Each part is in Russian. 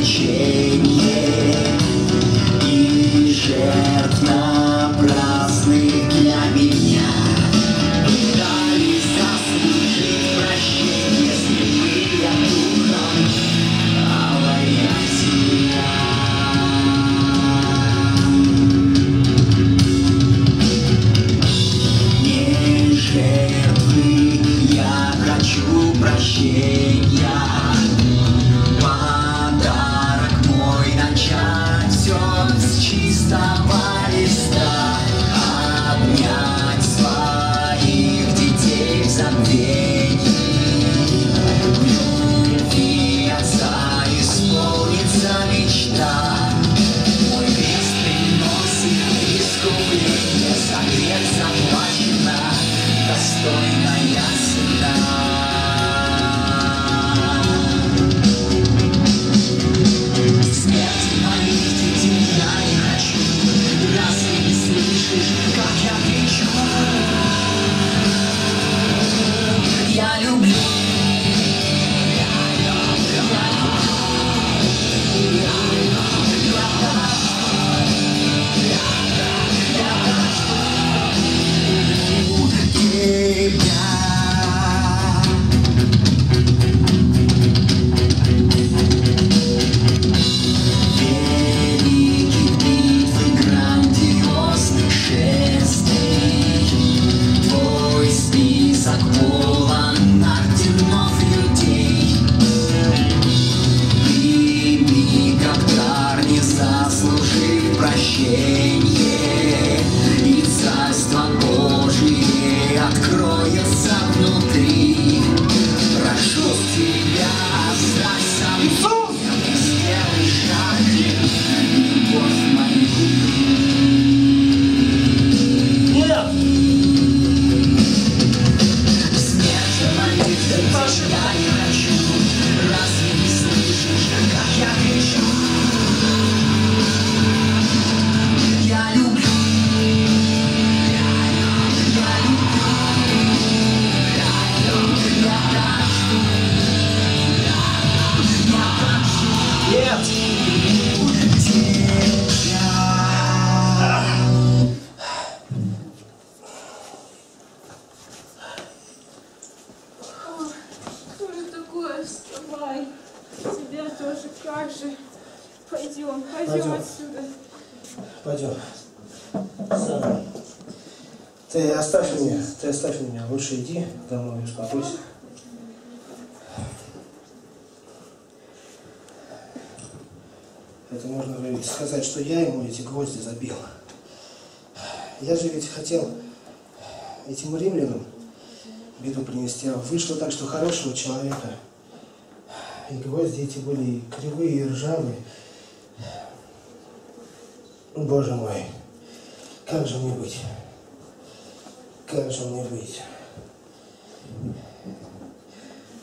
мучение и жертв напрасных для меня. Пытались заслужить прощение, слепые духом, алая земля. Не жертвы, я хочу прощения. Подарок мой начать все с чистого листа, обнять своих детей в забвении. В любви отца исполнится мечта. Мой крест приносит искупление, за грех заплачена достойная цена. Смерти моих детей я не хочу, разве не слышишь, как я кричу? Я люблю, я люблю, я тебя. Великих битв и грандиозных шествий, твой список полон орденов людей. Прими как дар, не заслужив прощение, и Царство Божие откроется внутри. Прошу тебя, останься мной, сделай шаг, любовь мою. Смерть моих детей я не хочу, разве не слышишь, как я кричу? Я люблю, я люблю, я люблю, я люблю, я прощу, я прощу. Нет! Тебя. Что же такое? Вставай. Тебя тоже как же? Пойдем Пойдем. отсюда. Пойдем. Сара, ты оставь меня, лучше иди домой, успокойся. Это можно ведь сказать, что я ему эти гвозди забил. Я же ведь хотел этим римлянам беду принести, а вышло так, что хорошего человека. И гвозди эти были и кривые, и ржавые. Боже мой, как же мне быть? Как же мне быть?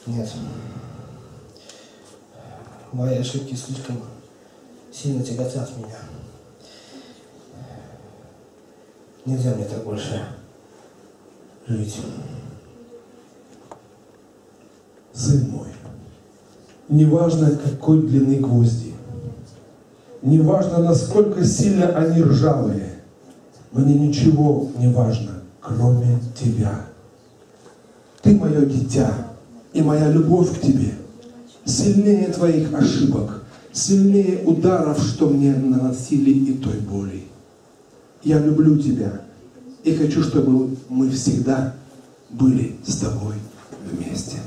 Нет. Мои ошибки слишком сильно тяготят меня. Нельзя мне так больше жить. Сын мой, неважно какой длины гвозди, неважно насколько сильно они ржавые, мне ничего не важно, кроме тебя. Ты мое дитя, и моя любовь к тебе сильнее твоих ошибок, сильнее ударов, что мне наносили, и той боли. Я люблю тебя и хочу, чтобы мы всегда были с тобой вместе.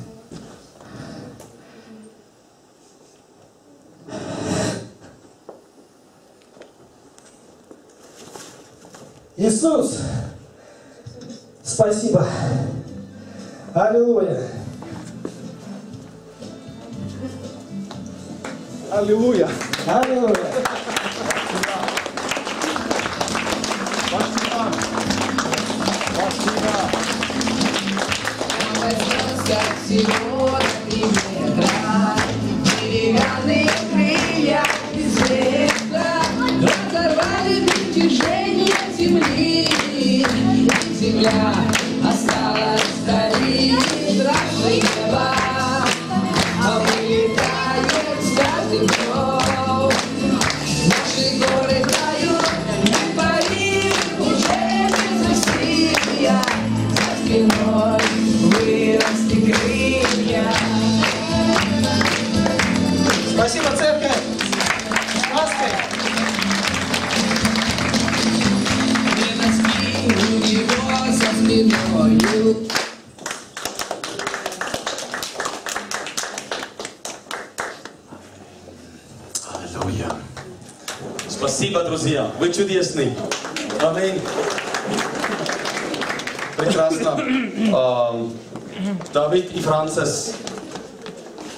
Иисус, спасибо. Аллилуйя. Аллилуйя! Аллилуйя. Деревянные крылья безвестно разорвали притяжение земли, и земля осталась вдали. Здравствуй, небо, а вылетает с каждым днем. Аллилуйя. Спасибо, друзья. Вы чудесны. Аминь. Прекрасно. Давид и Францис,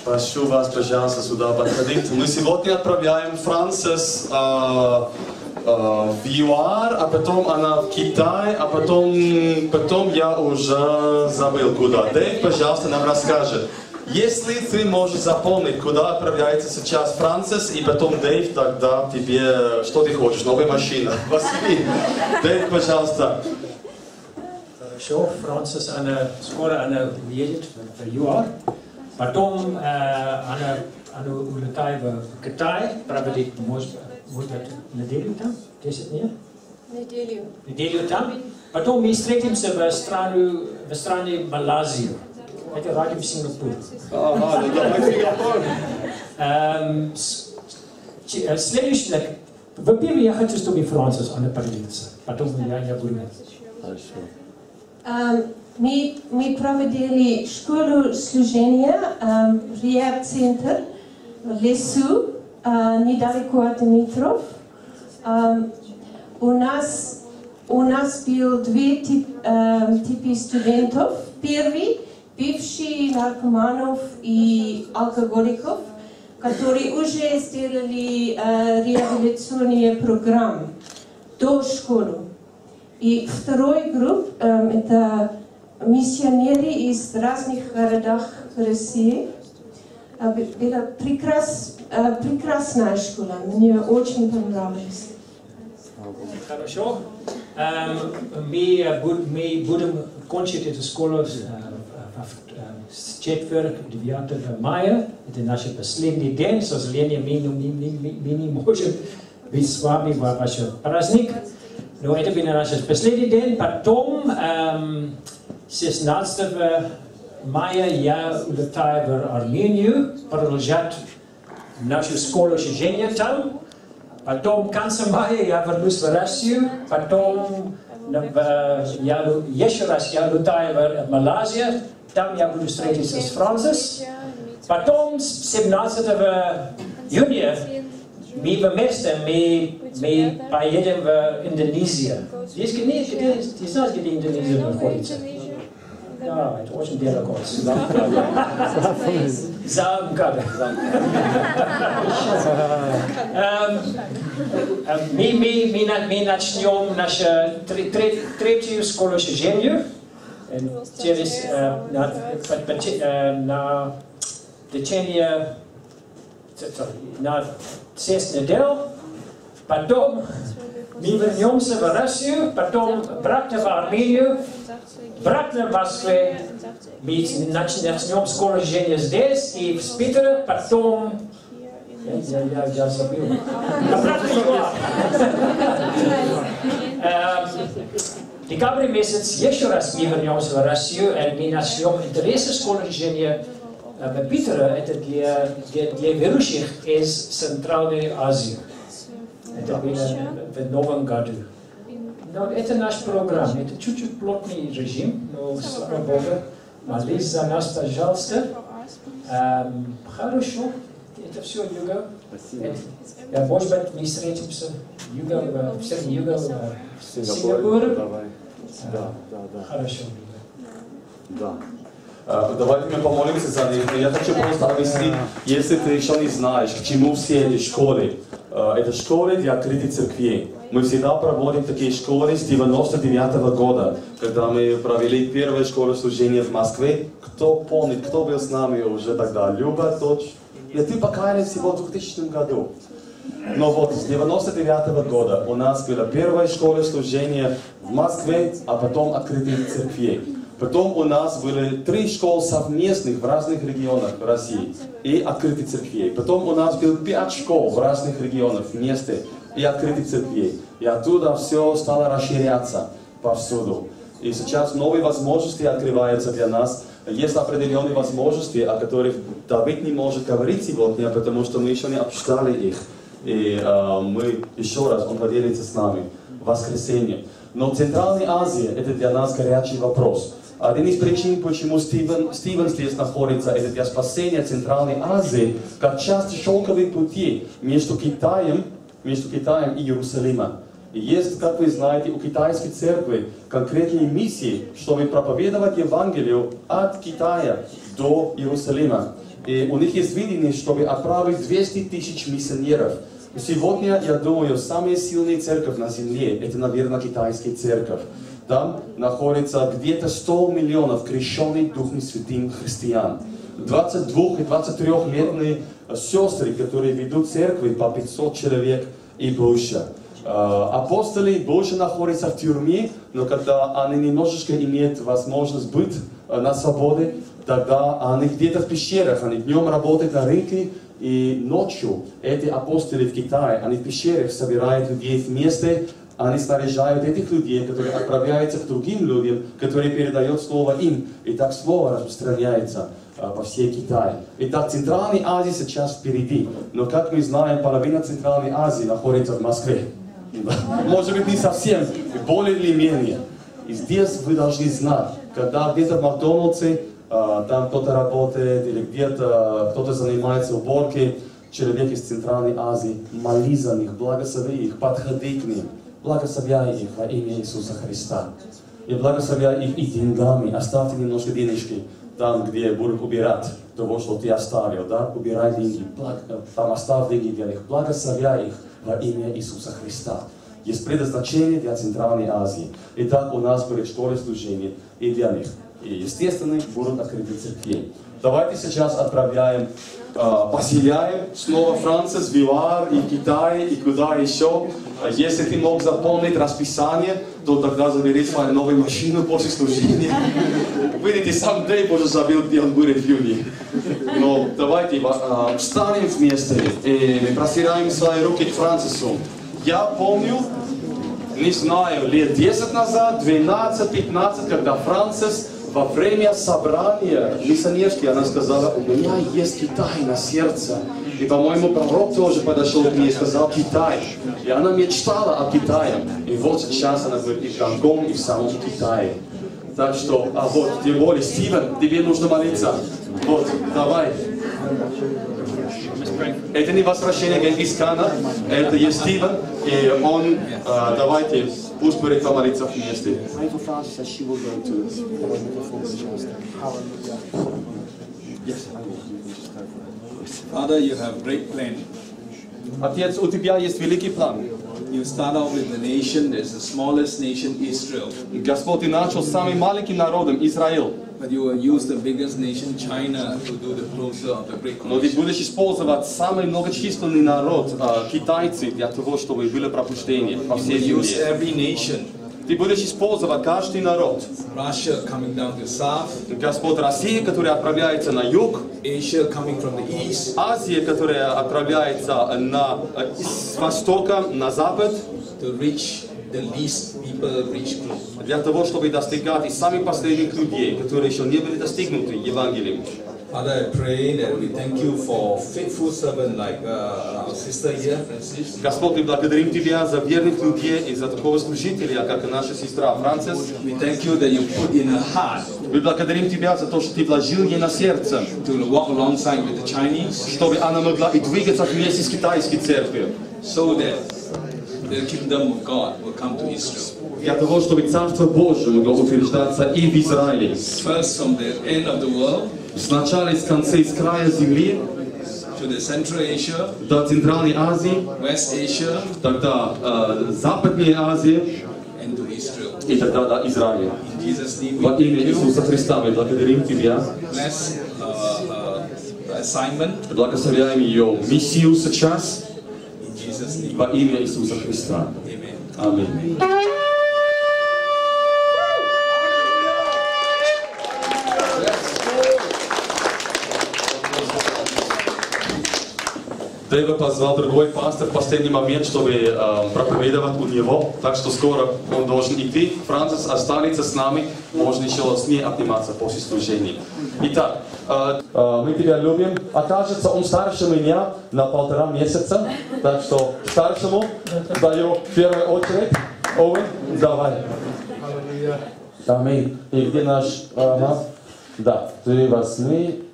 прошу вас, пожалуйста, сюда подходить. Мы сегодня отправляем Францис в ЮАР, а потом она в Китай, а потом я уже забыл куда. Дэйв, пожалуйста, нам расскажет. Если ты можешь запомнить, куда отправляется сейчас Францис, и потом Дэйв, тогда тебе, что ты хочешь, новая машина. Василий, Дэйв, пожалуйста. Все, Францис, она уедет в ЮАР. Потом она улетает в Китай, проводит, может быть, неделю там, 10 дней. Неделю там. Потом мы встретимся в стране Малайзию. Это рядом с Сингапуром. Ага, ну давай Сингапур. Следующий, во-первых, я хочу, чтобы Францис, она поделится. Потом я буду. Мы проводили школу служения в Рehab-центр в лесу, недалеко от Дмитров. У нас был две типы студентов. Первый – бывшие наркоманов и алкоголиков, которые уже сделали реабилитационные программы до школы. И второй групп – это миссионеры из разных городов России. Была прекрасная школа, мне очень понравилось. Хорошо. Мы будем кончить эту школу с 4-9 мая. Это наш последний день. К сожалению, мы не можем быть с вами в ваш праздник. Но это был наш последний день. Потом, 16 мая, я улетаю в Армению, продолжать нашу школу служения там. Потом, в конце мая, я вернусь в Россию. Потом, еще раз я улетаю в Малайзию. Там я буду встретиться с Францис. Потом, 17 июня, мы вместе поедем в Индонезию. Ты знаешь, где Индонезия находится? Да, это очень далеко. Замка. Мы начнем нашу третью школу служения. Через на течение на 6 недель. Потом мы вернемся в Россию, потом обратно в Армению, обратно в Москве. Мы начнем школу служения здесь и в Питере, потом я забыл. Обратно в ЮАР. Декабрь месяц еще раз мы вернемся в Россию, и мы начнем интересы школы служения в Питере. Это для верующих из Центральной Азии. Это было в Новом году. Но это наш программ. Это чуть-чуть плотный режим, но слава Богу. Молись за нас, пожалуйста. Хорошо. Это все Юга. Может быть, мы встретимся в Среднем Юга, в Сингапуре. Да. Хорошо. Да. Давайте мы помолимся за них. Я хочу просто объяснить, если ты еще не знаешь, к чему все эти школы. Это школы для открытых церквей. Мы всегда проводим такие школы с 99 года, когда мы провели первую школу служения в Москве. Кто помнит, кто был с нами уже тогда? Люба, дочь. И ты покаялись всего в 2000 году. Но вот с 99 года у нас была первая школа служения в Москве, а потом открытых церквей. Потом у нас были 3 школы совместных в разных регионах России и открытых церквей. Потом у нас было 5 школ в разных регионах вместе и открытых церквей. И оттуда все стало расширяться повсюду. И сейчас новые возможности открываются для нас. Есть определенные возможности, о которых Давид не может говорить сегодня, потому что мы еще не обсуждали их. И мы еще раз, он поделится с нами в воскресенье. Но Центральная Азия – это для нас горячий вопрос. Один из причин, почему Стивен здесь находится, это для спасения Центральной Азии, как часть шелковых путей между Китаем и Иерусалимом. И есть, как вы знаете, у китайской церкви конкретные миссии, чтобы проповедовать Евангелие от Китая до Иерусалима. И у них есть видение, чтобы отправить 200 тысяч миссионеров. Сегодня, я думаю, самая сильная церковь на земле, это, наверное, китайская церковь. Там находится где-то 100 миллионов крещенных Духом Святым христиан. 22 и 23-летние сестры, которые ведут церкви по 500 человек и больше. Апостолы больше находятся в тюрьме, но когда они немножечко имеют возможность быть на свободе, тогда они где-то в пещерах, они днем работают на рынке, и ночью эти апостолы в Китае, они в пещерах собирают людей вместе, они снаряжают этих людей, которые отправляются к другим людям, которые передают слово им. И так слово распространяется по всей Китае. Итак, Центральная Азия сейчас впереди. Но, как мы знаем, половина Центральной Азии находится в Москве. Может быть, не совсем, более или менее. И здесь вы должны знать, когда где-то в Макдональдсе, там кто-то работает, или где-то кто-то занимается уборкой, человек из Центральной Азии, моли за них, благослови их, подходи к ним. Благословляй их во имя Иисуса Христа. И благословляй их и деньгами. Оставьте немножко денежки там, где будут убирать того, что ты оставил. Да? Убирай деньги. Там оставь деньги для них. Благословляй их во имя Иисуса Христа. Есть предназначение для Центральной Азии. Итак, у нас будет школа служения и для них. И, естественно, будут открыты церкви. Давайте сейчас отправляем, поселяем снова Францис, Вилар и Китай, и куда еще. Если ты мог заполнить расписание, то тогда забери свою новую машину после служения. Видите, сам Дэйв уже забил, где он будет в июне. Но давайте встанем вместе и простираем свои руки к Францису. Я помню, не знаю, лет 10 назад, 12, 15, когда Францис во время собрания миссионерки, она сказала, у меня есть Китай на сердце. И, по-моему, пророк тоже подошел к ней и сказал Китай. И она мечтала о Китае. И вот сейчас она будет и в Гонконге, и в самом Китае. Так что, вот, тем более, Стивен, тебе нужно молиться. Вот, давай. Это не возвращение Генгис-Хана, это есть Стивен, и он, давайте, пусть будет помолиться вместе. Father, you have great plan. Отец, у тебя есть великий план. You start off with the nation that's the smallest nation, Israel. Господь, ты начал с самым маленьким народом, Израиль. But you will use the biggest nation, China, to do the closure of the Great Но ты Commission. будешь использовать самый многочисленный народ, китайцы, для того, чтобы было пробуждение по You всей will use земле. every nation. Ты будешь использовать каждый народ. Russia coming down to south, Господь, Россия, которая отправляется на юг, Asia coming from the east, Азия, которая отправляется с востока на запад, to reach the least people reach group. для того, чтобы достигать и самых последних людей, которые еще не были достигнуты Евангелием. Father, I pray that we thank you for faithful servants like our sister here, Francis. Господь, мы благодарим Тебя за верных людей и за такого служителя, как и наша сестра Францис. We thank you that you put in her heart Мы благодарим Тебя за то, что Ты вложил ей на сердце, to walk alongside with the Chinese, чтобы она могла и двигаться вместе с китайской церковью, so that the kingdom of God will come to Israel. для того, чтобы Царство Божие могло утверждаться и в Израиле. First from the end of the world Сначала с конца, с края земли to the Central Asia, до Центральной Азии, West Asia, тогда Западной Азии and to Israel. и тогда до Израиля. In Jesus' name Во we имя thank you. Иисуса Христа мы благодарим Тебя, Bless assignment благословляем ее миссию сейчас in Jesus' name. во имя Иисуса Христа. Amen. Аминь. Дэйва позвал другой пастор в последний момент, чтобы проповедовать у него, так что скоро он должен идти. Францис останется с нами, можно еще с ней обниматься после служения. Итак, мы тебя любим. Окажется, он старше меня на 1,5 месяца, так что старшему даю в первую очередь. Оуэн, давай. Аминь. И где наш... Ага. Да, 3:8.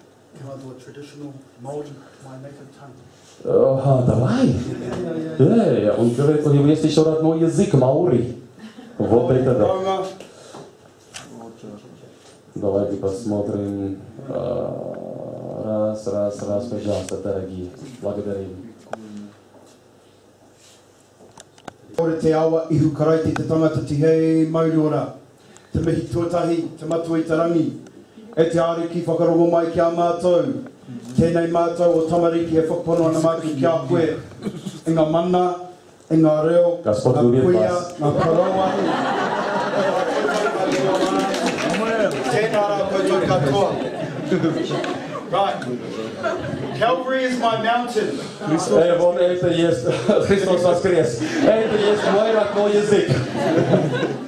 Ага, давай. Он говорит, у него есть еще родной язык, маори. Вот это да. Давайте посмотрим. Раз, пожалуйста, дорогие. Благодарим. Ora te awa ihu karaiti te tangata ti hei mauri ora. Te mihi tuatahi, te matua I te rangi. E te ariki whakarongo mai ki a mātou. Tēnei mātou o tamariki e whakapono ana mātou ki a koe. I ngā mana, I ngā reo, ngā kuia, ngā karawa. Tēnā rā koutou katoa. Right. Calvary is my mountain. Вот это есть Христос воскрес. Это есть мой родной язык.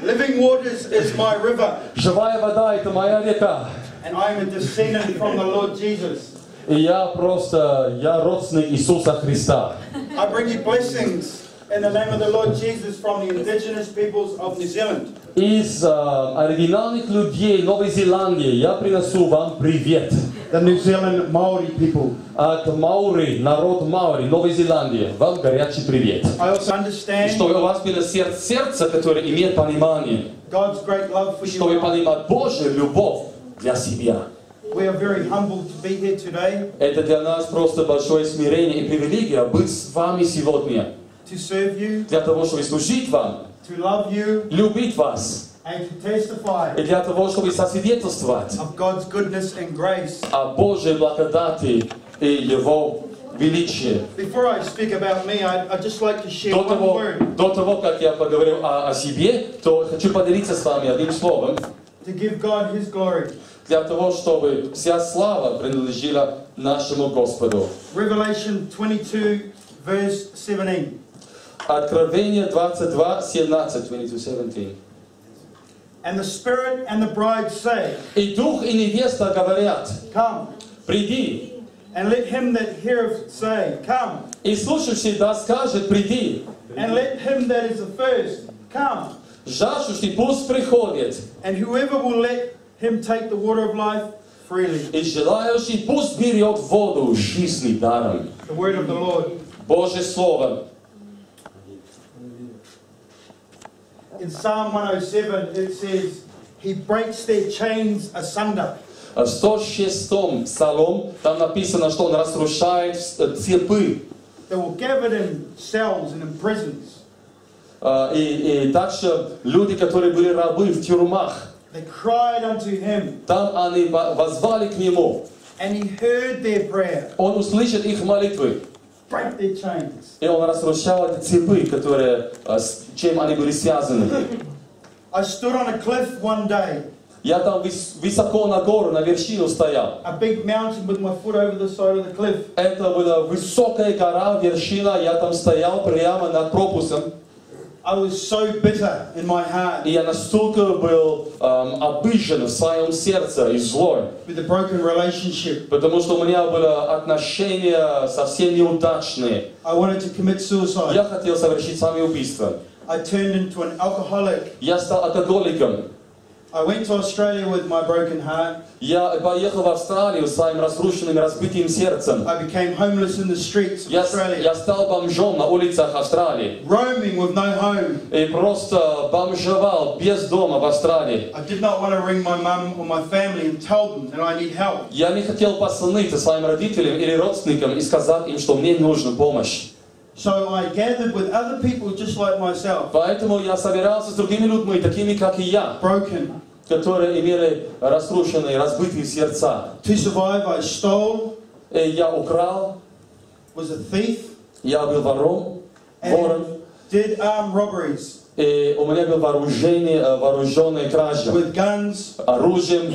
Living waters is my river. Живая вода это моя река. And I am a descendant from the Lord Jesus. И я родственник Иисуса Христа. I bring you blessings in the name of the Lord Jesus from the indigenous peoples of New Zealand. Из оригинальных людей Новой Зеландии я принесу вам привет. The New Zealand Maori people. От Маори, народ Маори, Новой Зеландии, вам горячий привет. I also understand Чтобы у вас было сердце, которое имеет понимание. God's great love for Чтобы you. понимать Божью любовь для себя. We are very humbled to be here today Это для нас просто большое смирение и привилегия быть с вами сегодня. to serve you, Для того, чтобы служить вам, to love you, любить вас. and to testify И для того, чтобы сосвидетельствовать of God's goodness and grace. о Божьей благодати и Его величии. Before I speak about me, I'd just like to share one word До того, как я поговорю о себе, то хочу поделиться с вами одним словом. to give God His glory. Для того, чтобы вся слава принадлежала нашему Господу. Revelation 22, verse 17. Откровение 22:17. 22:17. And the Spirit and the bride say, И Дух и невеста говорят, Come. приди. And let him that heareth say, Come. И слушающий да скажет, приди. And let him that is athirst come. Жаждущий пусть приходит. And whoever will let him take the water of life freely. И желающий пусть берет воду жизни даром. The word of the Lord. Божье Слово. In Psalm 107 it says, He breaks their chains asunder. В 106-м псалом там написано, что Он разрушает цепи. They were gathered in cells and in prisons. И также люди, которые были рабы в тюрьмах, They cried unto Him, там они воззвали к Нему. and He heard their prayer. Он услышит их молитвы. Break their chains. И Он расрушал эти цепи, которые, с чем они были связаны. I stood on a cliff one day, Я там высоко на гору, на вершину стоял. a big mountain with my foot over the side of the cliff. Это была высокая гора, вершина. Я там стоял прямо над пропуском. I was so bitter in my heart И я настолько был обижен в своем сердце и злой. with a broken relationship. Потому что у меня были отношения совсем неудачные. I wanted to commit suicide. Я хотел совершить самоубийство. I turned into an alcoholic. Я стал алкоголиком. I went to Australia with my broken heart. Я поехал в Австралию с своим разрушенным, разбитым сердцем. I became homeless in the streets of Я Australia, стал бомжом на улицах Австралии. roaming with no home. И просто бомжевал без дома в Австралии. I did not want to ring my mum or my family and tell them that I need help. Я не хотел позвонить своим родителям или родственникам и сказать им, что мне нужна помощь. So I gathered with other people just like myself, Поэтому я собирался с другими людьми, такими как и я, broken. которые имели разрушенные, разбитые сердца. To survive, I stole, И я украл, was a thief, я был вором, вором, and did armed robberies и у меня было вооруженная кража, with guns. оружием.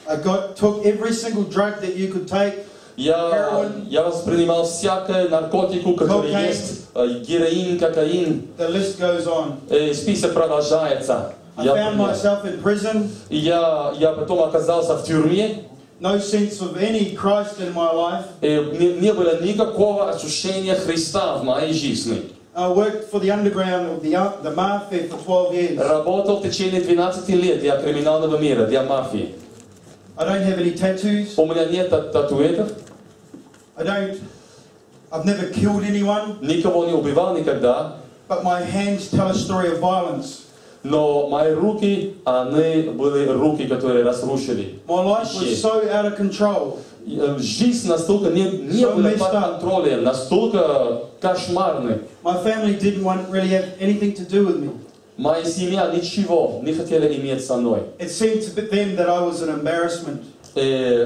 I took every single drug that you could take. Я воспринимал всякое наркотику, который Cocaine. есть, героин, кокаин. The list goes on. И список продолжается. I found myself in prison. И я потом оказался в тюрьме. No sense of any Christ in my life. И не было никакого ощущения Христа в моей жизни. I worked for the underground of the mafia for 12 years. Работал в течение 12 лет для криминального мира, для мафии. I don't have any tattoos. У меня нет татуировок. I've never killed anyone. Никого не убивал никогда. But my hands tell a story of violence. Но мои руки, они были руки, которые разрушили. My life was so out of control. Жизнь настолько не была под контролем, настолько кошмарной. My family didn't really have anything to do with me. Моя семья ничего не хотела иметь со мной. It seemed to them that I was an embarrassment.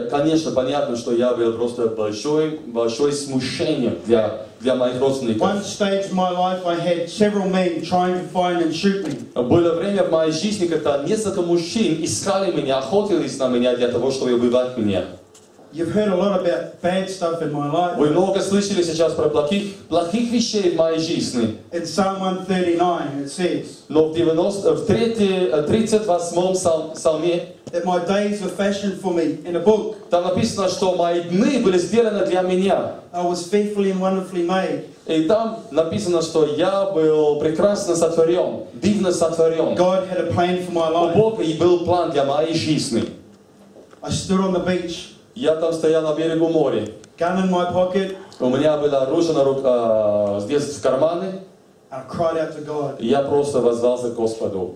Конечно, понятно, что я был просто большое смущение для моих родственников. One stage in my life, I had several men trying to find and shoot me. Было время в моей жизни, когда несколько мужчин искали меня, охотились на меня для того, чтобы убивать меня. You've heard a lot about bad stuff in my life. Вы много слышали сейчас про плохих вещей в моей жизни. In Psalm 139 it says, Но в 38-м псалме that my days were fashioned for me in a book. Там написано, что мои дни были сделаны для меня. I was fearfully and wonderfully made. И там написано, что я был прекрасно сотворен, дивно сотворен. God had a plan for my У life. Бога и был план для моей жизни. I stood on the beach. Я там стоял на берегу моря. Gun in my pocket. У меня было оружие здесь в кармане. And I cried out to God. И я просто воззвался к Господу.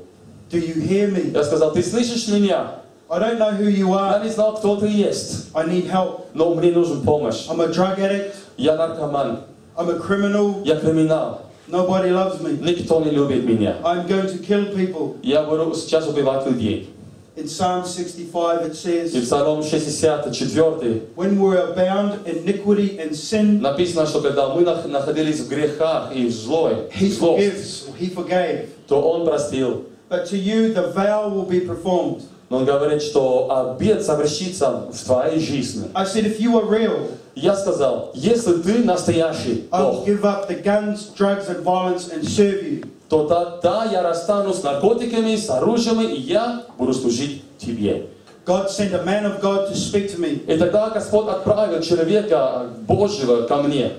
Do you hear me? Я сказал, ты слышишь меня? I don't know who you Я are. не знал, кто ты есть. I need help. Но мне нужен помощь. I'm a drug addict. Я наркоман. I'm a criminal. Я криминал. Nobody loves me. Никто не любит меня. I'm going to kill people. Я буду сейчас убивать людей. In Psalm 65 it И says, Псалом 64, when we are bound in iniquity and sin, написано, что когда мы находились в грехах и в злой, He forgives, He forgave. то Он простил. But to you the vow will be performed. Но Он говорит, что обет совершится в твоей жизни. I said, if you are real, Я сказал, если ты настоящий I will Бог, give up the guns, drugs and violence and serve you. то тогда я расстанусь с наркотиками, с оружием, и я буду служить тебе. God sent a man of God to speak to me. И тогда Господь отправил человека Божьего ко мне.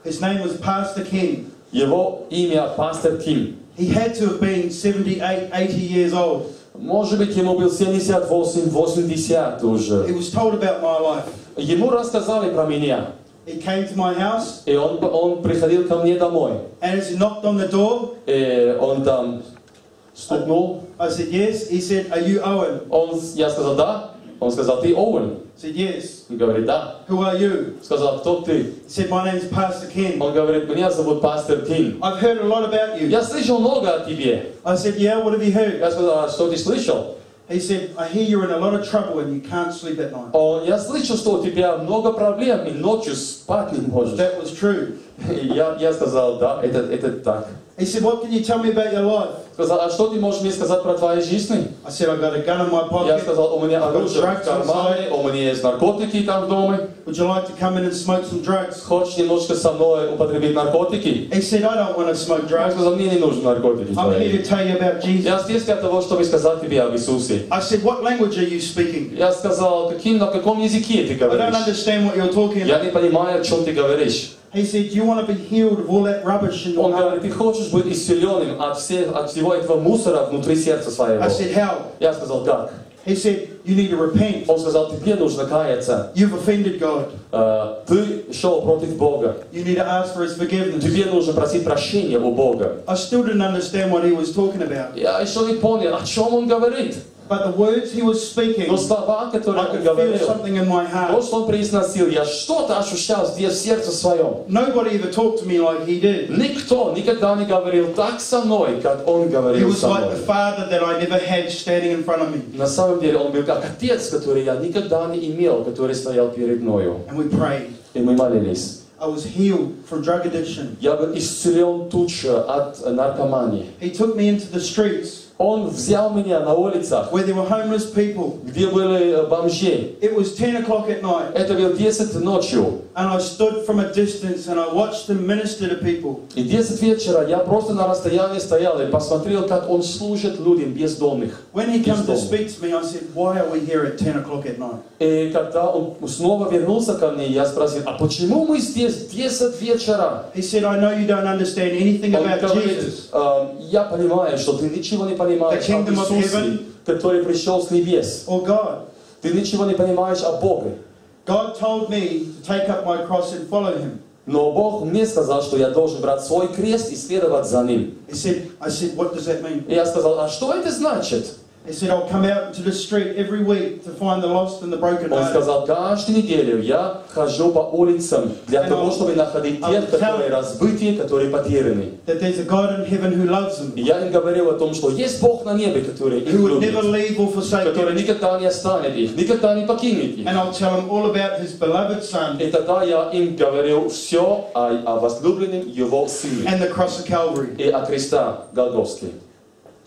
His name was Pastor King. Его имя пастор Ким. He had to have been 78, 80 years old. Может быть, ему был 78-80 уже. He was told about my life. Ему рассказали про меня. He came to my house, И он приходил ко мне домой. and as he knocked on the door, И он там стукнул. I said, yes. He said, are you Owen? Я сказал, да. Он сказал, ты Оуэн? I said, yes. Он говорит, да. Who are you? Сказал, кто ты? He said, my name's Pastor King. Он говорит, меня зовут пастор Ким. I've heard a lot about you. Я слышал много о тебе. I said, yeah, what have you heard? Я сказал, а что ты слышал? He said, I hear you're in a lot of trouble and you can't sleep at night. Я слышал, что у тебя много проблем, и ночью спать не можешь. That was true. И я сказал, да, это так. He said, what can you tell me about your life? Сказал, а что ты можешь мне сказать про твою жизнь? I said, I've got a gun in my Я pocket. сказал, у меня оружие в Drugs кармане, у меня есть наркотики там в доме. Would you like to come in and smoke some drugs? Хочешь немножко со мной употребить наркотики? He said, I don't want to smoke Я drugs. сказал, мне не нужны наркотики I'm here твои. to tell you about Jesus. Я здесь для того, чтобы сказать тебе об Иисусе. I said, what language are you speaking? Я сказал, на каком языке ты I don't говоришь? understand what you're talking Я about. не понимаю, о чем ты говоришь. He said, do you want to be healed of all that rubbish in your Он heart? говорит, ты хочешь быть исцеленным от всего этого мусора внутри сердца своего? I said, how? Я сказал, как? He said, you need to repent. Он сказал, тебе нужно каяться. You've offended God. Ты шел против Бога. You need to ask for His forgiveness. Тебе нужно просить прощения у Бога. I still didn't understand what he was talking about. Я еще не понял, о чем он говорит. But the words he was speaking, Но слова, которые I он could feel говорил, something in my то, heart. что он произносил, я что-то ощущал здесь в сердце своем. Nobody ever talked to me like he did. Никто никогда не говорил так со мной, как он He говорил was со like мной. the father that I never had standing in front of me. На самом деле он был как отец, который я никогда не имел, который стоял перед мною. And we prayed. И мы молились. I was healed from drug addiction. Я был исцелен тут же от наркомании. He took me into the streets Он взял меня на улицах, where there were homeless people. где были бомжи. It was 10 o'clock at night. Это было 10 ночью. And I stood from a distance and I watched him minister to people. И 10 вечера я просто на расстоянии стоял и посмотрел, как он служит людям бездомных. When he came to speak to me, I said, why are we here at 10 o'clock at night? И когда он снова вернулся ко мне, я спросил, а почему мы здесь 10 вечера вечера. He said, I know you don't understand anything Он about говорит, Jesus я понимаю, что ты ничего не понимаешь The об kingdom of Иисусе, heaven. который пришел с небес. or God. Ты ничего не понимаешь о Боге. God told me to take up my cross and follow him. Но Бог мне сказал, что я должен брать свой крест и следовать за Ним. I said, what does that mean? И я сказал, а что это значит? He said, I'll come out into the street every week to find the lost and the broken Он hearted. сказал, каждую неделю я хожу по улицам для того, чтобы находить тех, которые разбиты, которые потеряны. That there's a God in heaven who loves them. И я им говорил о том, что есть Бог на небе, который их Who would never любит, leave or forsake который them. никогда не оставит их, никогда не покинет их. And I'll tell them all about his beloved Son И тогда я им говорил все о возлюбленном Его Сыне and the cross of Calvary. и о креста Голгофском.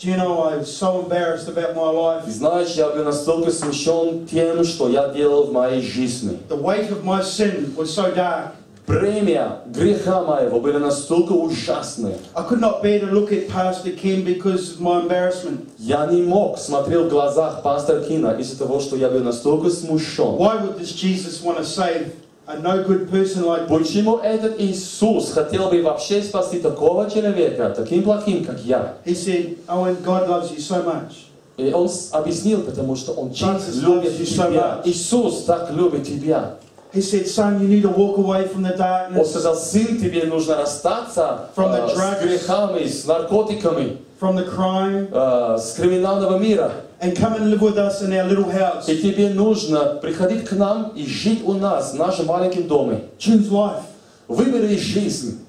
Do you know, I was so embarrassed about my life. И знаешь, я был настолько смущен тем, что я делал в моей жизни. The weight of my sin was so dark. Бремя греха моего было настолько ужасное. I could not bear to look at Pastor Ken because of my embarrassment. Я не мог смотреть в глазах пастора Кина из-за того, что я был настолько смущен. Why would this Jesus want to save a no good person like me? Почему этот Иисус хотел бы вообще спасти такого человека, таким плохим, как я? He said, Owen, God loves you so much. И он объяснил, потому что он так Jesus любит loves you so тебя. much. Иисус так любит тебя. He said, son, you need to walk away from the Он darkness, сказал, сын, тебе нужно расстаться From the с drugs. грехами, с наркотиками, from the crime, с криминального мира. and come and live with us in our little house. И тебе нужно приходить к нам и жить у нас, в нашем маленьком доме. Choose life. Выбери жизнь.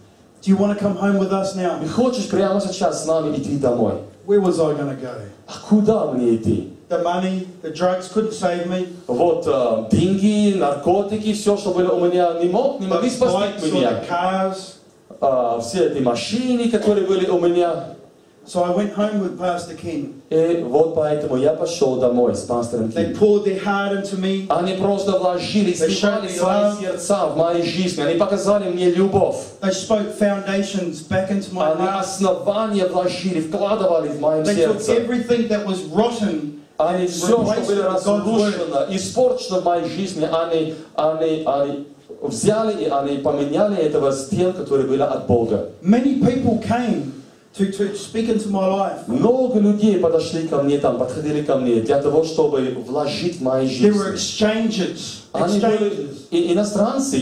Do you want to come home with us now? Ты хочешь прямо сейчас с нами идти домой? Where was I going to go? А куда мне идти? The money, the drugs couldn't save me. Вот деньги, наркотики, все, что было у меня, не могли The спасти bikes or меня. the cars. Все эти машины, которые были у меня. So I went home with Pastor Ken. И вот поэтому я пошел домой с пастором They Ким. poured their heart into me. Они просто вложили, They сливали showed me свои love. сердца в моей жизни. Они показали мне любовь. They spoke foundations back into my Они heart. основания вложили, вкладывали в моем They took сердце. everything that was rotten. Они все, что replaced было it with God's word. разрушено, испорчено в моей жизни, они взяли и они поменяли этого с тем, которое было от Бога. Many people came to speak into my life. Много людей подошли ко мне там, подходили ко мне для того, чтобы вложить в мою There were жизнь. exchanges. Они были иностранцы,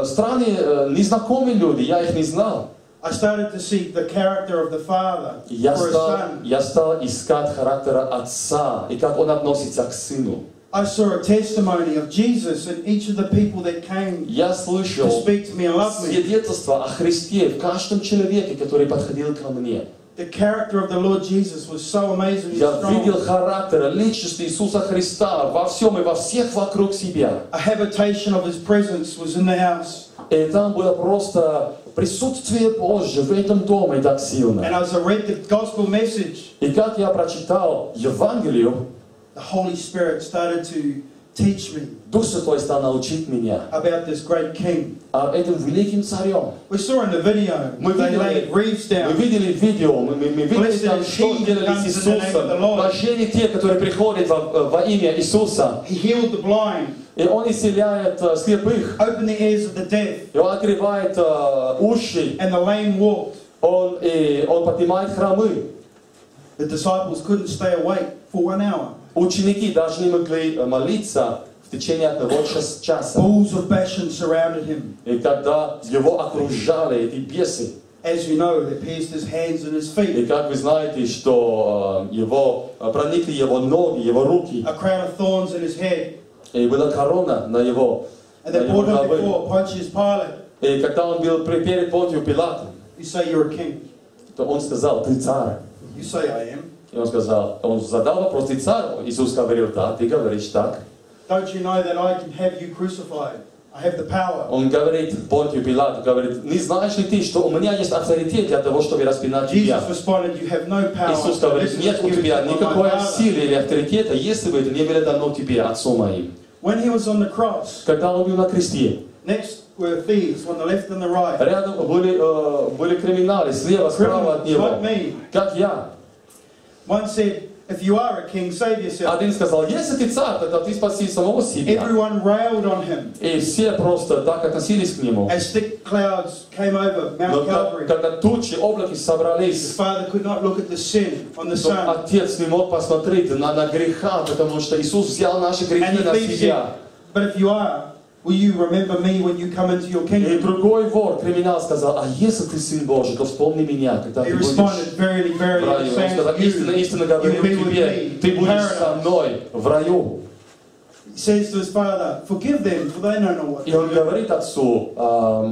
страны, незнакомые люди, я их не знал. I started to see the character of the Father Я for His Son. стал искать характера Отца и как Он относится к Сыну. I saw a testimony of Jesus in each of the people that came Я to слышал speak to me and love me. свидетельство о Христе в каждом человеке, который подходил ко мне. The character of the Lord Jesus was so amazing and Я видел strong. характер, личность Иисуса Христа во всем и во всех вокруг себя. A habitation of His presence was in the house. И там было просто присутствие Божье в этом доме так And сильно. as I read the gospel message, И как я прочитал Евангелие, the Holy Spirit started to teach me Дух Святой стал научить меня about this great King. о этом великим царем. We saw in the video, Мы they laid wreaths Мы down. видели видео, мы видели там, что делали с Иисусом. Блаженны те, которые приходят во имя Иисуса. He healed the blind, И Он исцеляет слепых. opened the ears of the deaf, И Он открывает уши. and the lame walked. Он поднимает храмы. The disciples couldn't stay awake for 1 hour. Ученики даже не могли молиться в течение одного часа. Bulls of Bashan surrounded him. И когда его окружали эти бесы, As you know, they pierced his hands and his и feet. как вы знаете, что проникли его ноги, его руки, A crown of thorns in his head. и была корона на его And they brought him голове. before Pontius Pilate. И когда он был перед Понтием Пилатом, You say you're a king. то он сказал, ты царь. You say I am. И он задал вопрос, ты царь? Иисус говорил, да, ты говоришь так. Don't you know that I can have you crucified? I have the power. Он говорит Понтию Пилату, говорит, не знаешь ли ты, что у меня есть авторитет для того, чтобы распинать тебя? Jesus responded, you have no power. Иисус говорит, This is нет у given тебя to you by никакой my Father. силы или авторитета, если бы это не было дано тебе, Отцом моим. When he was on the cross, Когда он был на кресте, next were thieves on the left and the right. рядом были криминалы, слева, справа от Criminals like него, me. как я. One said, If you are a king, save yourself. Один сказал, если ты царь, тогда ты спаси самого себя. Everyone railed on him И все просто так относились к нему. as thick clouds came over Но Mount Calvary. когда тучи, облаки His собрались, father could not look at the sin on the то son. отец не мог посмотреть на греха, потому что Иисус взял наши And грехи the на thief себя. said, but if you are, will you remember me when you come into your И kingdom? другой вор, криминал, сказал, а если ты Сын Божий, то вспомни меня, когда He ты будешь responded, verily, в verily, раю. I'm Он saying сказал, to истинно, you, истинно говорю you'll be with тебе, me ты in будешь со paradise. мной в раю. He says to his father, forgive them, for they don't know what И they он do. говорит отцу,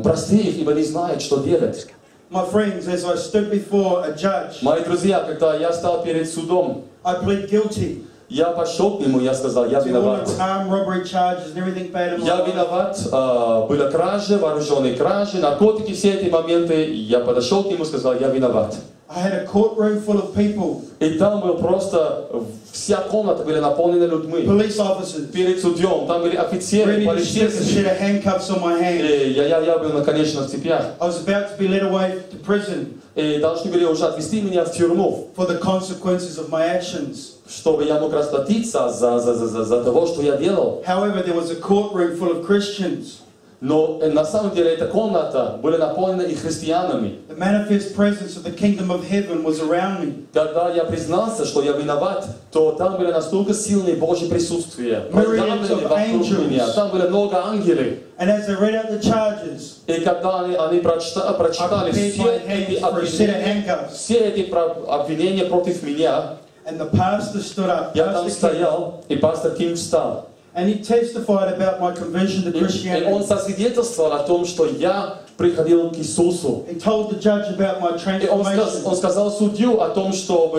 прости их, ибо не знают, что делать. My friends, as I stood before a judge, Мои друзья, когда я стал перед судом, I plead guilty я пошел к нему, я сказал, я to all виноват. the armed robbery charges and everything bad in my Я life. виноват, были кражи, вооруженные кражи, наркотики, все эти моменты. Я подошел к нему и сказал, я виноват. I had a courtroom full of people, И там был просто, вся комната была наполнена людьми. police officers, Перед судьем, там были офицеры, ready to stick a полицейские. set of handcuffs on my hands. И я был на конечных цепях. I was about to be led away to prison И должны были уже отвезти меня в тюрьму, for the consequences of my actions. чтобы я мог расплатиться за того, что я делал. However, there was a courtroom full of Christians. Но на самом деле эта комната была наполнена и христианами. The manifest presence of the kingdom of heaven was around me. Когда я признался, что я виноват, то там были настолько сильные Божьи присутствия. Myriads of Вокруг angels. меня. Там было много ангелов. And as they read out the charges, И когда они прочитали I prepared все my эти hands for a set of обвинения, handcuffs. все эти обвинения против меня, And the pastor stood up, я там Pastor King, стоял, и пастор Кинг встал. and he testified about my conversion to И он Christianity. засвидетельствовал о том, что я приходил к Иисусу. He told the judge about my И он transformation. сказал судью о том, что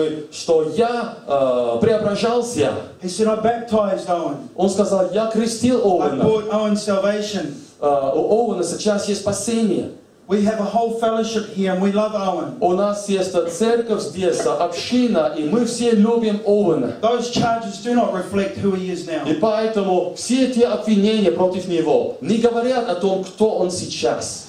я преображался. He said, I baptized Owen. Он сказал, я крестил I Оуэна. brought Owen salvation. У Оуэна сейчас есть спасение. We have a whole fellowship here and we love Owen. У нас есть церковь здесь, община, и мы все любим Оуэна. Those charges do not reflect who he is now. И поэтому все те обвинения против него не говорят о том, кто он сейчас.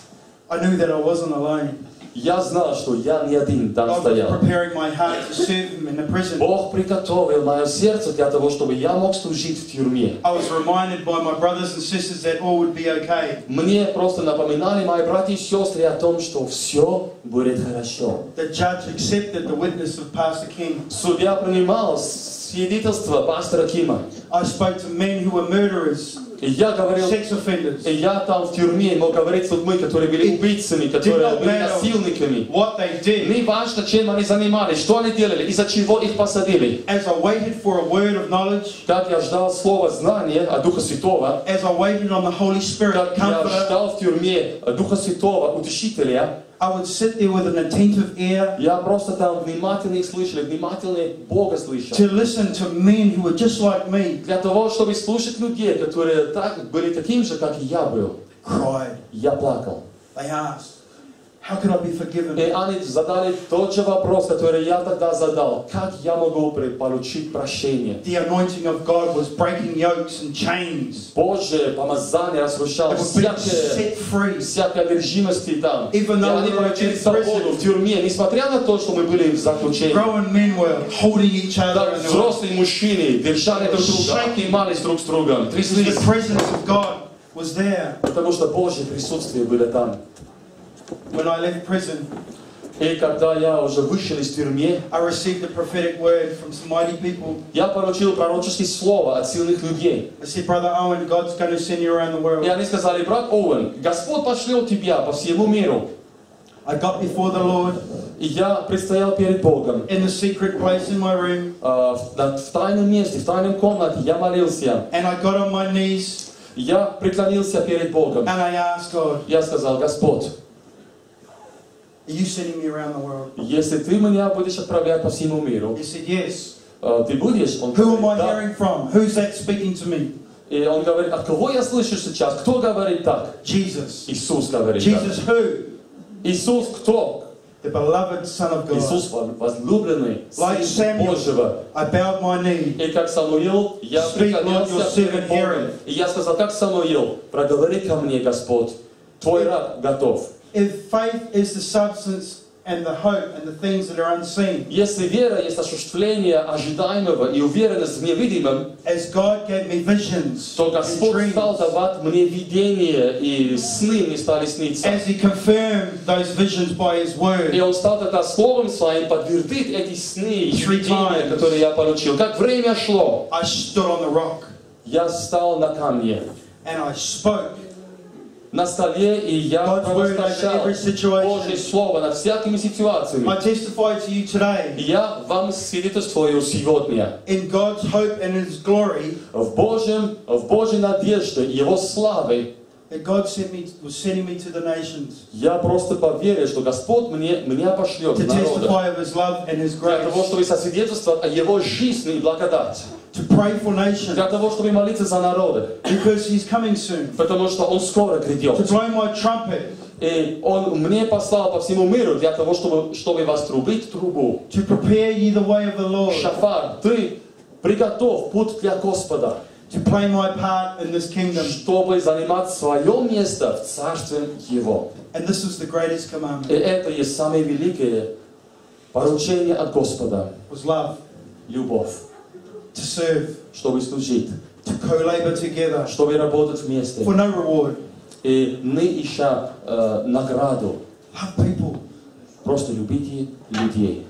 I knew that I wasn't alone. Я знал, что я не один там God was стоял. preparing my heart to serve him in the prison. Бог приготовил мое сердце для того, чтобы я мог служить в тюрьме. I was reminded by my brothers and sisters that all would be okay. Мне просто напоминали мои братья и сестры о том, что все будет хорошо. The judge accepted the witness of Pastor King. Судья принимал свидетельство пастора Кима. I spoke to men who were murderers, И я говорил, sex offenders. и я там в тюрьме мог говорить с людьми, которые были убийцами, которые были насильниками. What they did. Не важно, чем они занимались, что они делали, из-за чего их посадили. As I waited for a word of knowledge, Как я ждал слова знания от Духа Святого, as I waited on the Holy Spirit, как я Comforter, ждал в тюрьме Духа Святого, Утешителя, I would sit there with an attentive ear я просто там внимательно их слышал, внимательно Бога слышал. to listen to men who were just like me, Для того, чтобы слушать людей, которые были таким же, как и я был. cried. Я плакал. They asked, how could I be forgiven? И они задали тот же вопрос, который я тогда задал. Как я могу получить прощение? The anointing of God was breaking yokes and chains. Божье помазание разрушало They were being set free. всякой одержимости там. И Even though они we were получили in свободу prison. в тюрьме, несмотря на то, что мы были в заключении. Grown men were holding each other Даже and they were, взрослые мужчины держали друг друга, обнимались друг с другом, тряслись. the presence of God was there. Потому что Божье присутствие было там. When I left prison, И когда я уже вышел из тюрьмы, I received a prophetic word from some mighty people. я получил пророческое слово от сильных людей. They said, Brother Owen, God's going to send you around the world. И они сказали, брат Оуэн, Господь пошлет тебя по всему миру. I got before the Lord И я предстоял перед Богом. in the secret place in my room, В тайном месте, в тайном комнате я молился. and I got on my knees Я преклонился перед Богом. and I asked God, Я сказал, Господь, are you sending me around the world? если ты меня будешь отправлять по всему миру, He said, yes. ты будешь? Он Who am I говорит, да. hearing from? Who's that speaking to me? И он говорит, от кого я слышу сейчас? Кто говорит так? Jesus. Иисус говорит так. Jesus who? Иисус кто? The beloved Son of God. Иисус возлюбленный, Like Сын Samuel, Божьего. I bowed my knee. И как Самуил, я Speak, Lord, your преклонился servant перед Богом. heareth. И я сказал, как Самуил, проговори ко мне, Господь, твой раб готов. If faith is the substance and the hope and the things that are unseen. Если вера есть осуществление ожидаемого и уверенность в невидимом, As God gave me visions то and Господь стал dreams, давать мне видения, и сны мне стали сниться. as He confirmed those visions by His И word, Он стал тогда Словом Своим подтвердить эти сны и видения, которые я получил. Как время шло, I stood on the rock я стал на камне, and I spoke на столе, и я God's word over провозглашал every Божье situation. Слово над всякими ситуациями. I testify to you today, Я вам свидетельствую сегодня in God's hope and His glory, в Божьей надежде и Его славе. that God was sending me to the nations Я просто поверил, что Господь меня пошлет to в народы testify of His love and His для того, grace, чтобы сосвидетельствовать о Его жизни и благодати, to pray for nations, для того, чтобы молиться за народы, because He's coming soon, потому что Он скоро to грядет. blow my trumpet, И Он мне послал по всему миру для того, чтобы вострубить трубу. to prepare ye the way of the Lord, Шафар, ты приготовь путь для Господа, to play my part in this kingdom. чтобы занимать свое место в Царстве Его. And this was the greatest И commandment, это есть самое великое поручение от Господа. was love, Любовь, to serve, чтобы служить, to co-labor together чтобы работать вместе. for no reward. И не ища награду, Love people. просто любите людей.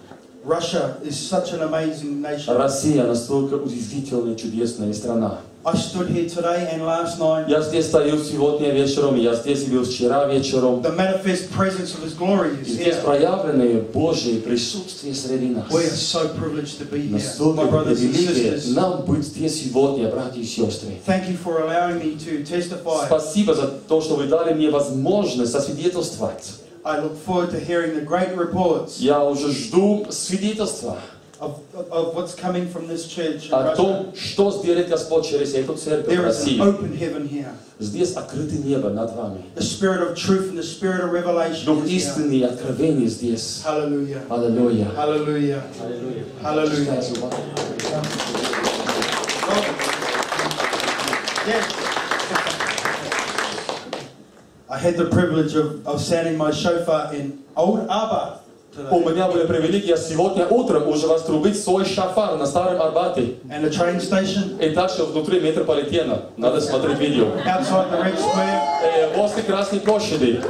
Russia is such an amazing nation. Россия настолько удивительная, чудесная страна. I stood here today and last night. Я здесь стою сегодня вечером, я здесь был вчера вечером. The manifest presence of His glory И is здесь here. проявленное Божье присутствие среди нас. We are so privileged to be here, Настолько my brothers and великое sisters. нам быть здесь сегодня, братья и сестры. Thank you for allowing me to testify. Спасибо за то, что вы дали мне возможность засвидетельствовать. I look forward to hearing the great reports Я уже жду свидетельства of what's coming from this church in о Russia. том, что сделает Господь через эту церковь в There is an России. open heaven here. Здесь открытое небо над вами. The spirit of truth and the spirit of revelation Дух is here. истины и откровения здесь. Hallelujah. Аллилуйя. Hallelujah. Hallelujah. Yes. I had the privilege of sounding my shofar in Old Arba У today. меня были привилегия сегодня утром уже вострубить свой шафар на Старом Арбате. And the train station И также внутри метрополитена. Надо смотреть видео. outside the Red Square. Возле Красной площади.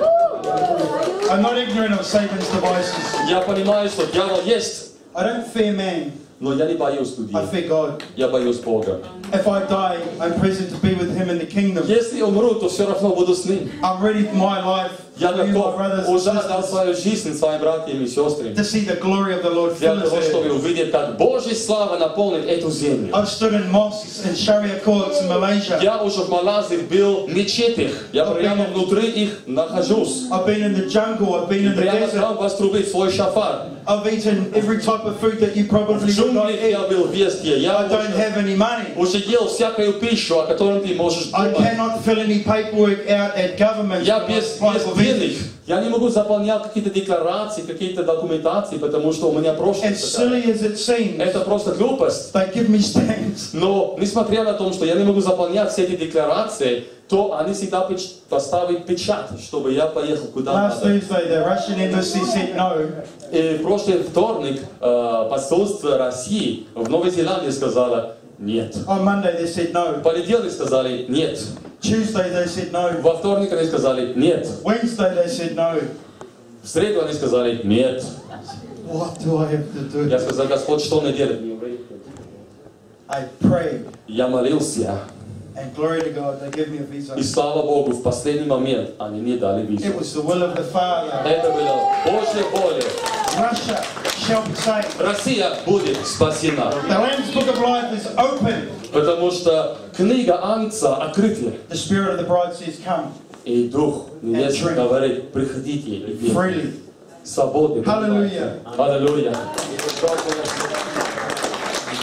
I'm not ignorant of Satan's devices. Я понимаю, что дьявол есть, I don't fear man. но я не боюсь людей. I fear God. Я боюсь Бога. If I die, I'm present to be with Him in the kingdom. Если умру, то все равно буду с ним. I'm ready for my life, Я for you, my готов brothers and уже отдал sisters, свою жизнь своим братьям и сестрам. to see the glory of the Lord Для fill this того, чтобы earth. увидеть, как Божья слава наполнит эту землю. I've stood in mosques and Sharia courts in Malaysia. Я уже в Малайзии был в мечетях. Я прямо внутри их нахожусь. I've been in the jungle, I've been in the Прямо desert. там вострубить свой шафар. I've eaten every type of food that you В probably would not джунглях я eat. был везде. I Я don't have any money. уже ел всякую пищу, о которой ты можешь I думать. cannot fill any paperwork out at government. Я when I без apply for денег. visas. Я не могу заполнять какие-то декларации, какие-то документации, потому что у меня прошлое. As silly as it seems, Это просто глупость. they give me stamps. Но несмотря на то, что я не могу заполнять все эти декларации, то они всегда поставят печать, чтобы я поехал куда Last надо. Thursday, the Russian embassy said no. И в прошлый вторник посольство России в Новой Зеландии сказало нет. On Monday, they said no. В понедельник сказали нет. Tuesday, they said no. Во вторник они сказали нет. Wednesday, they said no. В среду они сказали нет. What do I have to do? Я сказал, Господь, что мне делать? I prayed, Я молился. and glory to God, they gave me a visa. И слава Богу, в последний момент они мне дали It визу. was the will of the Father. Это было Божья воля. Russia shall be saved. Россия будет спасена. The Lamb's Book of Life is open. Потому что книга Агнца открыта. The Spirit of the Bride says, come, И Дух невесты говорит, приходите и пейте. freely. Свободны. Hallelujah. Аллилуйя.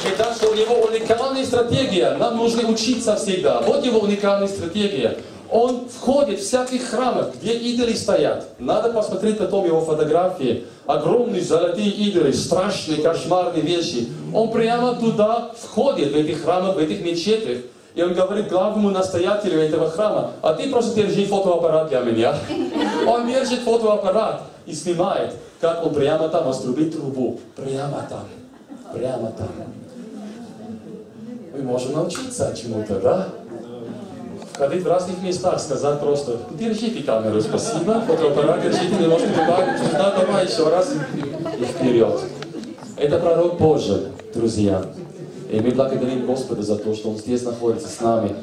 И так что у него уникальная стратегия. Нам нужно учиться всегда. Вот его уникальная стратегия. Он входит в всякие храмы, где идолы стоят. Надо посмотреть потом его фотографии. Огромные золотые идолы, страшные, кошмарные вещи. Он прямо туда входит, в эти храмы, в этих мечетях. И он говорит главному настоятелю этого храма: а ты просто держи фотоаппарат для меня. Он держит фотоаппарат и снимает. как он прямо там отрубит трубу. Прямо там. Прямо там. Мы можем научиться чему-то, да? Ходить в разных местах, сказать просто: держите камеру, спасибо, фотоаппарат держите, не можете туда, давай еще раз и вперед. Это пророк Божий, друзья. И мы благодарим Господа за то, что Он здесь находится с нами.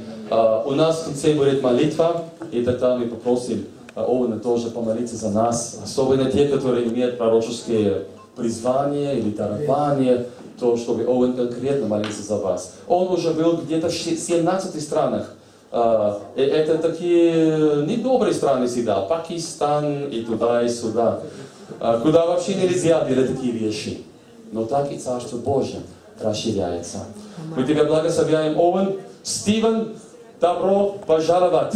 У нас в конце будет молитва, и тогда мы попросим Оуэна тоже помолиться за нас, особенно те, которые имеют пророческие призвания или дарования, то, чтобы Оуэн конкретно молился за вас. Он уже был где-то в 17 странах. Это такие недобрые страны всегда, Пакистан и туда, и сюда, куда вообще нельзя делать такие вещи. Но так и Царство Божье расширяется. Мы тебя благословляем, Оуэн. Стивен, добро пожаловать.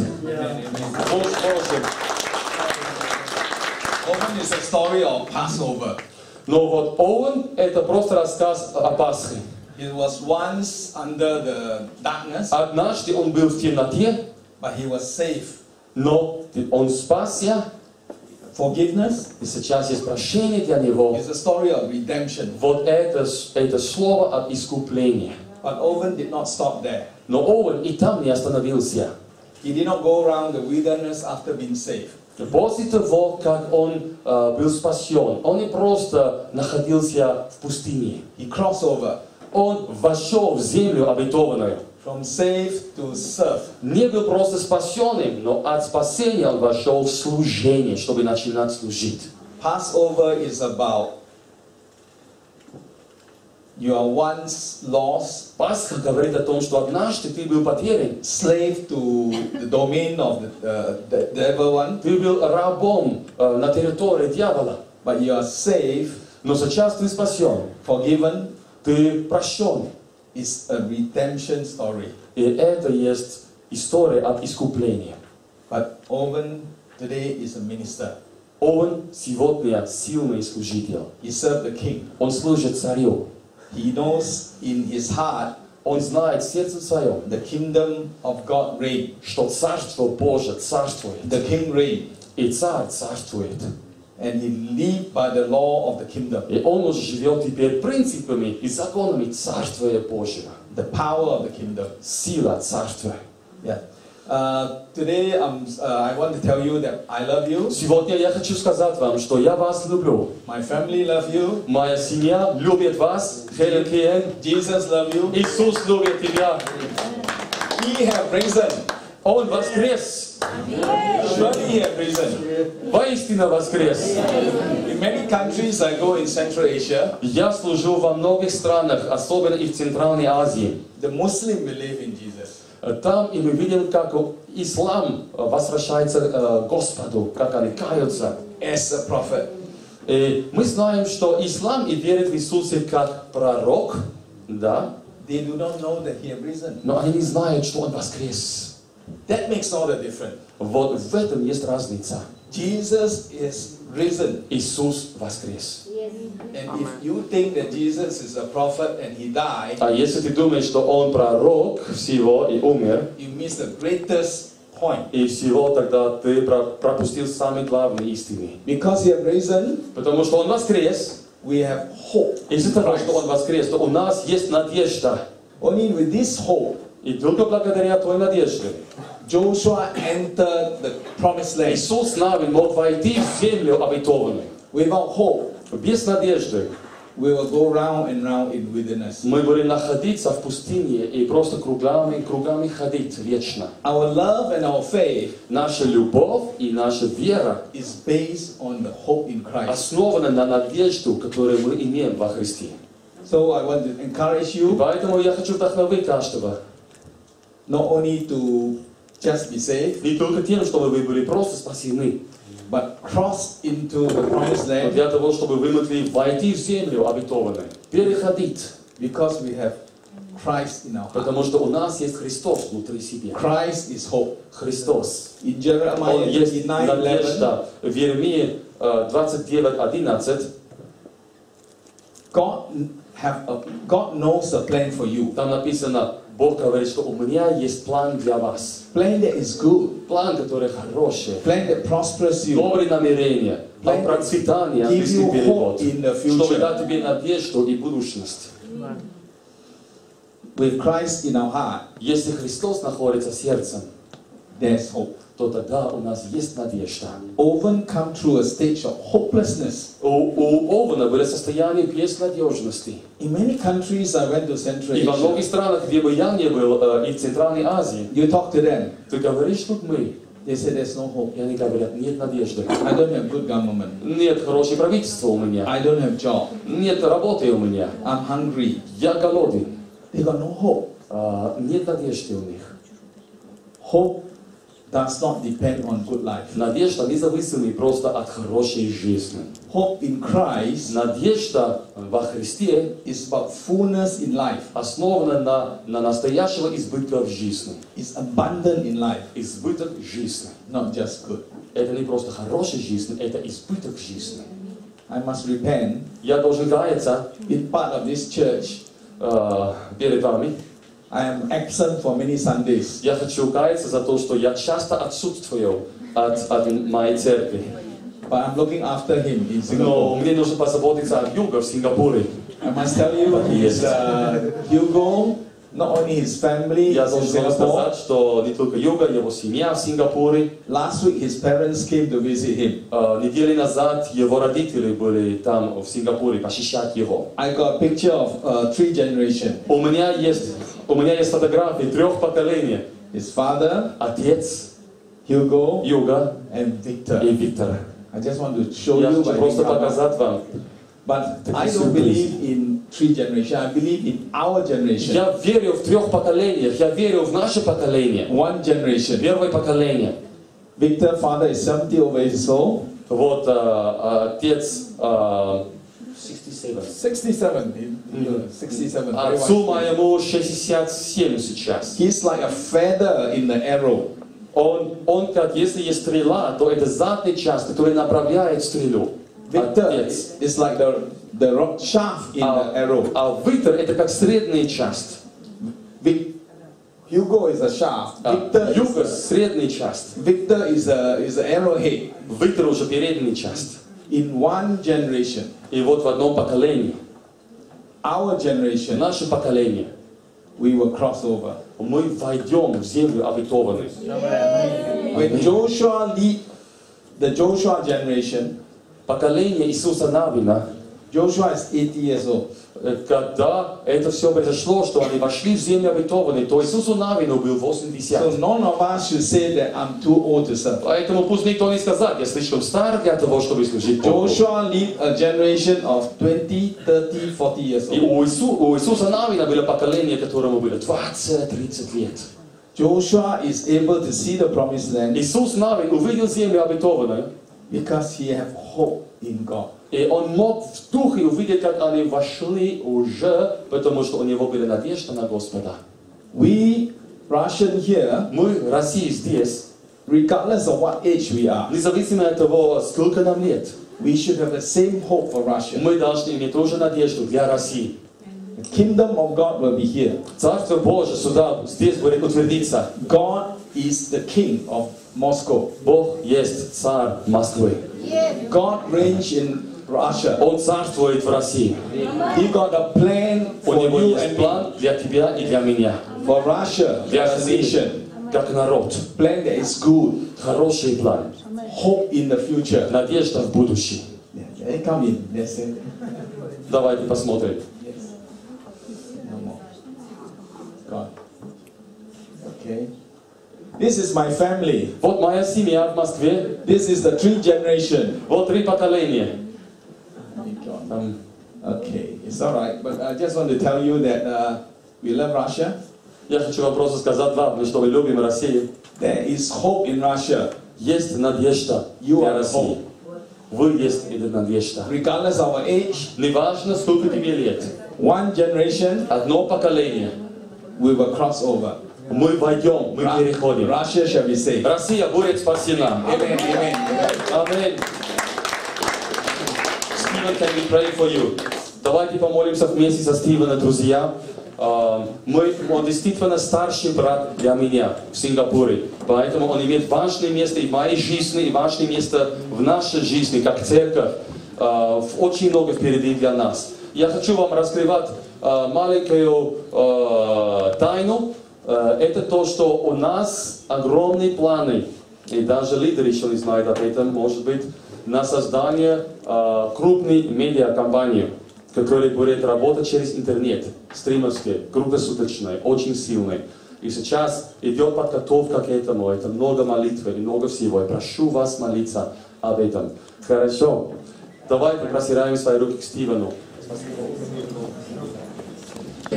Owen is a story of Passover. Но вот Оуэн это просто рассказ о Пасхе. He was once under the darkness, Однажды он был в темноте, but he was saved. но он спасся, Forgiveness и сейчас есть прощение для него. is a story of redemption. Вот это слово от искупления. But Owen did not stop there. Но Оуэн и там не остановился. He did not go around the wilderness after being saved. После того, как он был спасен, он не просто находился в пустыне. He crossed over Он вошел в землю обетованную. from saved to serve. Не был просто спасенным, но от спасения он вошел в служение, чтобы начинать служить. Passover is about you are once lost, Пасха говорит о том, что однажды ты был потерян. slave to the domain of the devil one, Ты был рабом на территории дьявола. but you are saved, Но сейчас ты спасен. forgiven. Ты прощен. It's a redemption story. И это есть история от искупления. But Owen today is a minister. Он сегодня сильный служитель. He served the king. Он служит царю. He knows in his heart Он знает в сердце своем, the kingdom of God reign. что Царство Божие царствует. The king reign. И царь царствует. And he lived by the law of the kingdom. И он уже живет теперь принципами и законами Царствия Божьего. The power of the kingdom. Сила Царства. Yeah. Today I want to tell you that I love you. Сегодня я хочу сказать вам, что я вас люблю. My family love you. Моя семья любит вас. Хелен Киен. Jesus love you. Иисус любит тебя. He have risen. Он воскрес. Surely he have risen. Воистину воскрес. In many countries I go in Central Asia, Я служу во многих странах, особенно и в Центральной Азии. the Muslim believe in Jesus. Там и мы видим, как ислам возвращается к Господу, как они каются. As a prophet. И мы знаем, что ислам и верит в Иисуса как пророк, да, They do not know that he have risen. но они не знают, что Он воскрес. That makes all the difference. Вот в этом есть разница. Jesus is risen. Иисус воскрес. And if you think that Jesus is a prophet and he died, А если ты думаешь, что Он пророк всего и умер, you miss the greatest point. и всего, тогда ты пропустил самые главные истины. Because he have risen, Потому что Он воскрес. we have hope. Из-за того, что Он воскрес, то у нас есть надежда. Only with this hope, И только благодаря той надежде Joshua entered the promised land. Иисус Навин мог войти в землю обетованную. Without hope, Без надежды we will go round and round in wilderness. мы будем находиться в пустыне и просто кругами ходить вечно. Our love and our faith Наша любовь и наша вера is based on the hope in Christ. основана на надежду, которую мы имеем во Христе. So I want to encourage И you поэтому я хочу вдохновить каждого. not only to just be saved, Не только тем, чтобы вы были просто спасены, but cross into the promised но land для того, чтобы вы могли войти в землю обетованную, переходить. because we have Christ in our heart. Потому что у нас есть Христос внутри себя. Christ is hope. Христос. In Он Jeremiah есть 29:11, надежда. В Иеремии 29:11 God knows the plan for you. там написано, Бог говорит, что у меня есть план для вас. Plan that is good. План, который хороший. Plan that prospers you. Добрые намерения. А процветание, give английский you перевод, hope in the чтобы future. дать тебе надежду и будущность. With Christ in our heart, Если Христос находится в сердце, there's hope. то тогда у нас есть надежда. Owen come through a stage of hopelessness. У Овена были состояния безнадежности. In many countries I went to Central И во многих Asia. странах, где бы я не был, и в Центральной Азии, You talk to them, ты говоришь с людьми, they say there's no hope. и они говорят, нет надежды. I don't have good government. Нет хорошего правительства у меня. I don't have job. Нет работы у меня. I'm hungry. Я голоден. They got no hope. Нет надежды у них. Hope does not depend on good life. Надежда независима просто от хорошей жизни. Hope in Christ Надежда во Христе is about fullness in life. основана на настоящего избытка в жизни. It's abundant in life, Избыток жизни. not just good. Это не просто хорошая жизнь, это избыток жизни. I must repent Я должен каяться in part of this church. перед вами. I am absent for many Sundays. Я хочу каяться за то, что я часто отсутствую от моей церкви. But I'm looking after him in Но Singapore. мне нужно позаботиться о Юго в Сингапуре. I must tell you, his, Hugo, not only his family Я is in должен вам Singapore. сказать, что не только Юго, его семья в Сингапуре. Last week his parents came to visit him. Недели назад его родители были там в Сингапуре посещать его. I got a picture of 3 generations. У меня есть фотографии 3 поколений. His father, Отец, Hugo, Юго and Victor. и Виктор. I just want to show Я you хочу by просто the cover. показать вам. But Такие I don't сюрпризы. believe in 3 generations. I believe in our generation. Я верю в 3 поколениях. Я верю в наше поколение. 1 generation. Первое поколение. Victor, father is 70 over years old. Вот отец 67. 67. 67. very Отцу wise. моему 67 сейчас. He's like a feather in the arrow. Он как если есть стрела, то это задний часть, который направляет стрелу. Victor Отец. is like the shaft in the arrow. А Виктор это как средняя часть. Hugo is a shaft. Юго средняя часть. Victor is the arrowhead. Виктор уже передняя часть. In 1 generation, И вот в одном поколении, our generation, наше поколение, we will cross over. мы войдем в землю обетованную. When Joshua lead the Joshua generation, Поколение Иисуса Навина, Joshua is 80 years old. когда это все произошло, что они вошли в землю обетованную, то Иисусу Навину был 80. So none of us should say that I'm too old to serve. Поэтому пусть никто не скажет, я слишком стар для того, чтобы служить Богу. Joshua lead a generation of 20, 30, 40 years И old. у Иисуса Навина было поколение, которому было 20-30 лет. Joshua is able to see the promised land Иисус Навин увидел землю обетованную, because he have hope in God. и он мог в духе увидеть, как они вошли уже, потому что у него была надежда на Господа. We Russian here, Мы, Россия, здесь, regardless of what age we are, независимо от того, сколько нам лет, we should have the same hope for Russia. мы должны иметь тоже надежду для России. The kingdom of God will be here. Царство Божие сюда, здесь будет утвердиться. God is the king of Moscow. Бог есть царь Москвы. God reigns in Russia. Он царствует в России. He got a plan У for него you есть and me. план для тебя и для меня. For Russia, Для as a России, nation. как народ. Plan that is good. Хороший план. Hope in the future. Надежда в будущем. They come in. That's it. Давайте посмотрим. No more. God. Okay. This is my family. Вот моя семья в Москве. This is the 3 generation. Вот 3 поколения. Okay, it's all right. But I just want to tell you that we love Russia. Я хочу вам просто сказать вам, что мы любим Россию. There is hope in Russia. Есть надежда You для are the России. hope. Вы есть эта надежда. Regardless of our age, Неважно, сколько тебе лет. 1 generation, Одно поколение. we will cross over. Мы войдем, мы переходим. Russia shall be saved. Россия будет спасена. Amen, amen. Аминь. Стивен, can we pray for you? Давайте помолимся вместе со Стивеном, друзья. Он действительно старший брат для меня в Сингапуре. Поэтому он имеет важное место и в моей жизни, и важное место в нашей жизни, как церковь. Очень много впереди для нас. Я хочу вам раскрывать маленькую тайну. Это то, что у нас огромные планы, и даже лидеры еще не знают об этом, может быть, на создание крупной медиакомпании, которая будет работать через интернет, стримерские, круглосуточные, очень сильные. И сейчас идет подготовка к этому, это много молитвы и много всего. Я прошу вас молиться об этом. Хорошо. Давайте просираем свои руки к Стивену.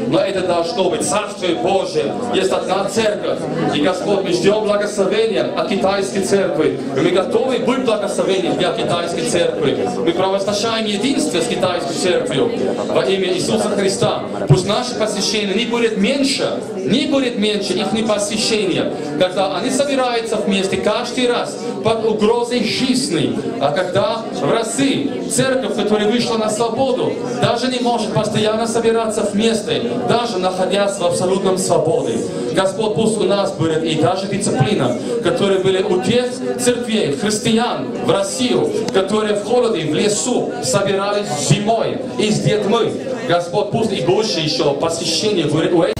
Но это должно быть Царствие Божие. Есть одна церковь. И Господь, мы ждем благословения от китайской церкви. И мы готовы быть благословением для китайской церкви. Мы провозглашаем единство с китайской церковью во имя Иисуса Христа. Пусть наше посещение не будет меньше их посещения, когда они собираются вместе каждый раз под угрозой жизни. А когда в России церковь, которая вышла на свободу, даже не может постоянно собираться вместе, даже находясь в абсолютном свободе. Господь, пусть у нас будет и даже дисциплина, которые были у тех церквей, христиан в Россию, которые в холоде, в лесу собирались зимой и с детьми. Господь, пусть и больше еще посещения будет у этих